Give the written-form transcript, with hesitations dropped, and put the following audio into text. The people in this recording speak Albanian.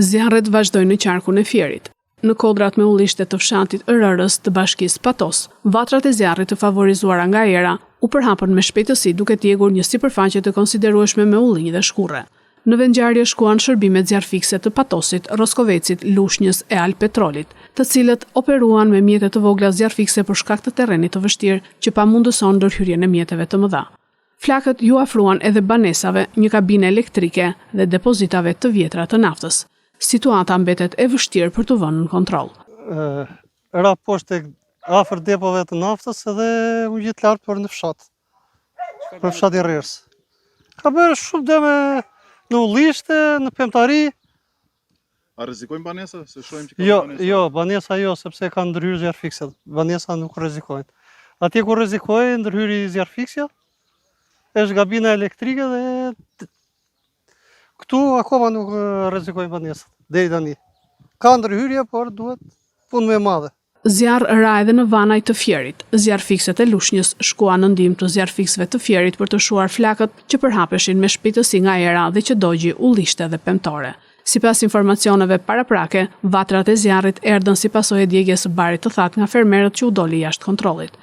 Zjarret vazhdojnë në qarkun e Fierit. Në kodrat me ullishte të fshatit RR-s të bashkisë Patos, vatrat e zjarrit të favorizuara nga era u përhapën me shpejtësi duke t'jegur një sipërfaqe të konsiderueshme me ullinj dhe shkurre. Në vendngjarje shkuan shërbimet zjarrfikse të Patosit, Roskovecit, Lushnjës e Alpetrolit, të cilët operuan me mjete të vogla zjarrfikse për shkak të terrenit të vështirë që pamundëson ndërhyrjen e mjeteve të mëdha. Flakët ju afruan edhe banesave, një kabinë elektrike dhe depozitave të vjetra të naftës. Situata mbetet e vështirë për të vënë në kontroll. Ra poshtë afër depove të naftës edhe u gjet lart për në fshat. Për fshat i Rrers. Ka bërë shumë dëme në ullishte, në pemtari. A rrezikojnë banesa? Se shohim që ka banesa. Jo, banesa jo, sepse kanë ndërhyrë zjarrfikse. Banesa nuk rrezikojnë. Atje ku rrezikojnë ndërhyri zjarrfikse, është gabina elektrike dhe këtu akoma nuk rrezikojnë banesat, deri tani. Ka ndërhyrje, por duhet punë më e madhe. Zjarr ra edhe në Vanaj të Fierit. Zjarrfikset e Lushnjës shkuan në ndihmë të zjarrfiksëve të Fierit për të shuar flakët që përhapeshin me shpejtësi nga era dhe që dogji ullishte dhe pemtore. Sipas informacioneve paraprake, vatrat e zjarrit erdhën si pasojë e djegjes së barit të thatë nga fermerët që u doli jashtë kontrollit.